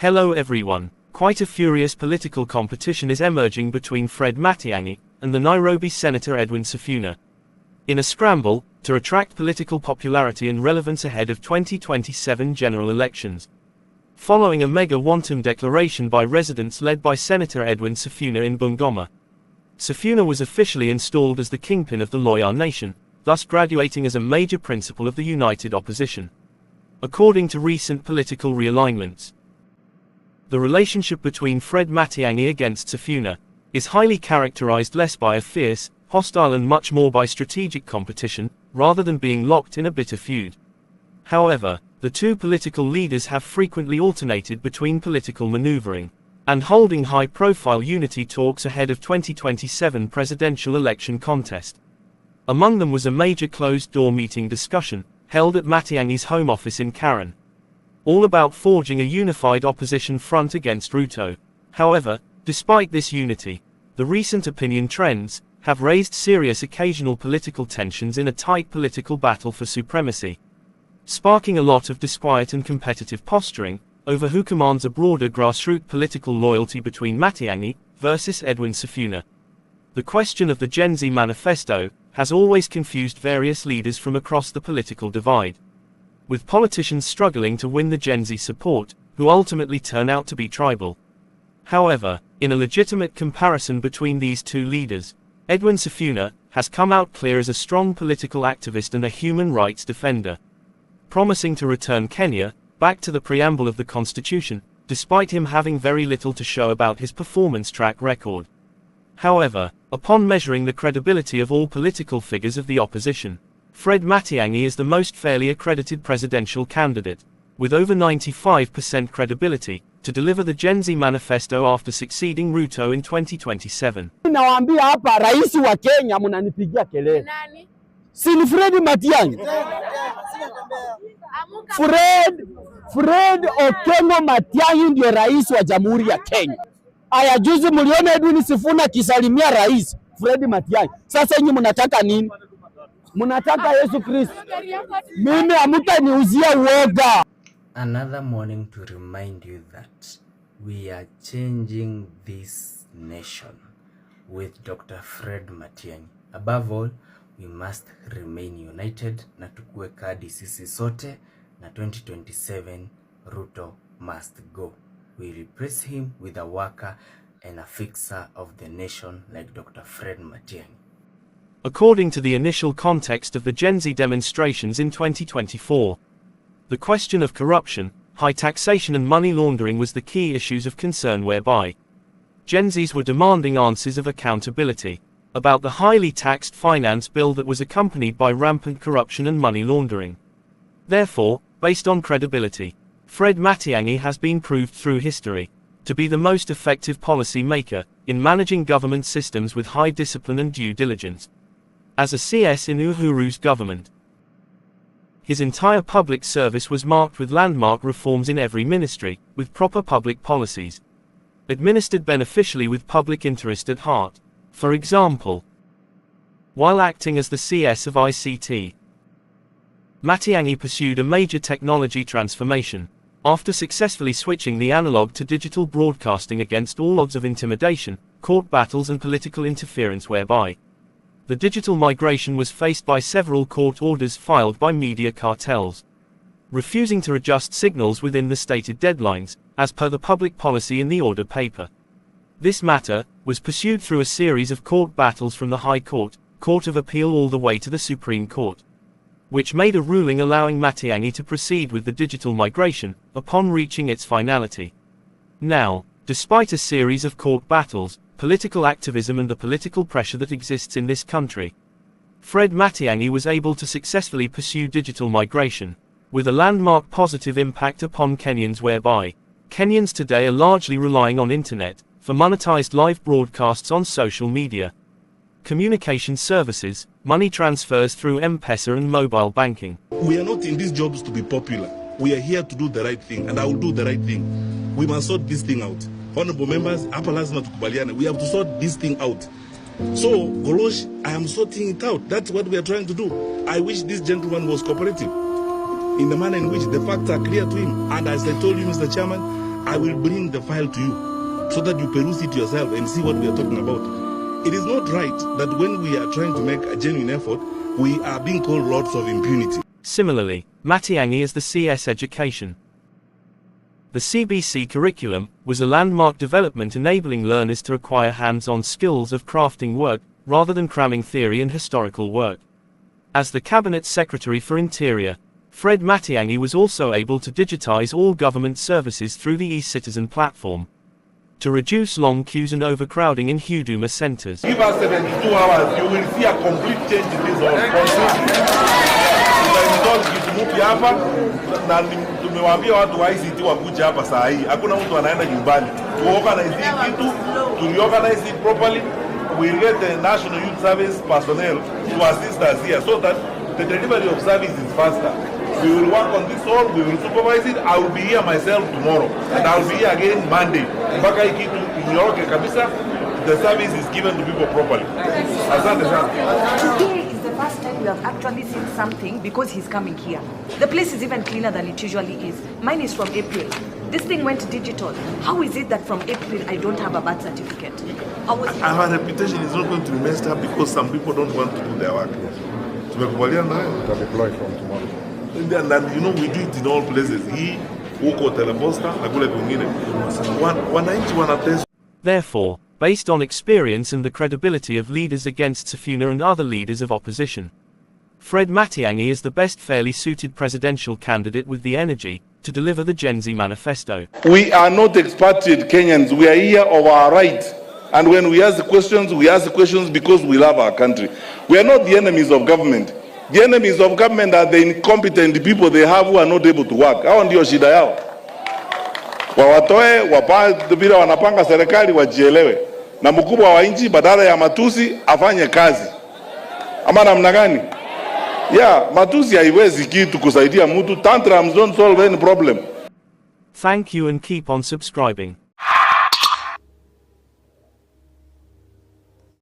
Hello everyone. Quite a furious political competition is emerging between Fred Matiang'i and the Nairobi Senator Edwin Sifuna. In a scramble to attract political popularity and relevance ahead of 2027 general elections. Following a mega wantum declaration by residents led by Senator Edwin Sifuna in Bungoma. Sifuna was officially installed as the kingpin of the Loyal Nation, thus graduating as a major principle of the united opposition. According to recent political realignments, the relationship between Fred Matiang'i against Sifuna is highly characterized less by a fierce, hostile and much more by strategic competition, rather than being locked in a bitter feud. However, the two political leaders have frequently alternated between political maneuvering and holding high-profile unity talks ahead of 2027 presidential election contest. Among them was a major closed-door meeting discussion held at Matiangi's home office in Karen, all about forging a unified opposition front against Ruto. However, despite this unity, the recent opinion trends have raised serious occasional political tensions in a tight political battle for supremacy, sparking a lot of disquiet and competitive posturing over who commands a broader grassroots political loyalty between Matiang'i versus Edwin Sifuna. The question of the Genz Manifesto has always confused various leaders from across the political divide, with politicians struggling to win the Genz support, who ultimately turn out to be tribal. However, in a legitimate comparison between these two leaders, Edwin Sifuna has come out clear as a strong political activist and a human rights defender, promising to return Kenya back to the preamble of the Constitution, despite him having very little to show about his performance track record. However, upon measuring the credibility of all political figures of the opposition, Fred Matiang'i is the most fairly accredited presidential candidate, with over 95% credibility, to deliver the Genz Manifesto after succeeding Ruto in 2027. Nawaambia hapa rais wa Kenya mnanipigia kelele. Si ni Fred Matiang'i? Fred Okengo Matiang'i ndio rais wa Jamhuri ya Kenya. Aya, juzi mliona Edwin Sifuna kisalimia rais Fred Matiang'i. Sasa nyinyi mnataka nini? Mnataka Yesu Kristo. Mimi hamtaniuzia uoga. Another morning to remind you that we are changing this nation with Dr. Fred Matiang'i. Above all, we must remain united na tukue kadi sisi sote, na 2027 Ruto must go. We replace him with a worker and a fixer of the nation like Dr. Fred Matiang'i. According to the initial context of the Genz demonstrations in 2024, the question of corruption, high taxation and money laundering was the key issues of concern, whereby Genzs were demanding answers of accountability about the highly taxed finance bill that was accompanied by rampant corruption and money laundering. Therefore, based on credibility, Fred Matiang'i has been proved through history to be the most effective policy maker in managing government systems with high discipline and due diligence. As a CS in Uhuru's government, his entire public service was marked with landmark reforms in every ministry, with proper public policies administered beneficially with public interest at heart. For example, while acting as the CS of ICT, Matiang'i pursued a major technology transformation, after successfully switching the analog to digital broadcasting against all odds of intimidation, court battles and political interference, whereby the digital migration was faced by several court orders filed by media cartels, refusing to adjust signals within the stated deadlines, as per the public policy in the order paper. This matter was pursued through a series of court battles from the High Court, Court of Appeal all the way to the Supreme Court, which made a ruling allowing Matiang'i to proceed with the digital migration, upon reaching its finality. Now, despite a series of court battles, political activism and the political pressure that exists in this country, Fred Matiang'i was able to successfully pursue digital migration, with a landmark positive impact upon Kenyans, whereby Kenyans today are largely relying on internet for monetized live broadcasts on social media, communication services, money transfers through M-Pesa and mobile banking. We are not in these jobs to be popular. We are here to do the right thing, and I will do the right thing. We must sort this thing out. Honorable members, we have to sort this thing out. So, Golosh, I am sorting it out. That's what we are trying to do. I wish this gentleman was cooperative in the manner in which the facts are clear to him. And as I told you, Mr. Chairman, I will bring the file to you so that you peruse it yourself and see what we are talking about. It is not right that when we are trying to make a genuine effort, we are being called lords of impunity. Similarly, Matiangi is the CS education. The CBC curriculum was a landmark development enabling learners to acquire hands-on skills of crafting work, rather than cramming theory and historical work. As the Cabinet Secretary for Interior, Fred Matiangi was also able to digitize all government services through the e-Citizen platform, to reduce long queues and overcrowding in Huduma centers. Give us 72 hours, you will see a complete change in this whole na tumewaambia watu wa ICT wakuja hapa saa hii. Hakuna mtu anaenda nyumbani. Tuorganize kitu, organize it properly. We get the National Youth Service personnel to assist us here so that the delivery of service is faster. We will work on this all, we will supervise it. I will be here myself tomorrow and I will be here again Monday. Mpaka hii kitu inyoroke kabisa, the service is given to people properly. Asante sana. Today is the first time we have actually seen something because he's coming here. The place is even cleaner than it usually is. Mine is from April. This thing went digital. How is it that from April I don't have a birth certificate? Our reputation is not going to be messed up because some people don't want to do their work. Tumekubaliana nayo. To deploy from tomorrow. And you know we do it in all places. Hii huko teleposta na kule kwingine. Wananchi wanatesa. Therefore, based on experience and the credibility of leaders against Sifuna and other leaders of opposition, Fred Matiangi is the best fairly suited presidential candidate with the energy to deliver the Genz Manifesto. We are not expatriate Kenyans. We are here of our right. And when we ask questions because we love our country. We are not the enemies of government. The enemies of government are the incompetent people they have who are not able to work. Hao ndio shida yao. Wawatoe, bila wanapanga serikali wajielewe. Na mkubwa wa nchi badala ya matusi afanye kazi. Ama namna gani? Matusi haiwezi kitu kusaidia mtu. Tantrums don't solve any problem. Thank you and keep on subscribing.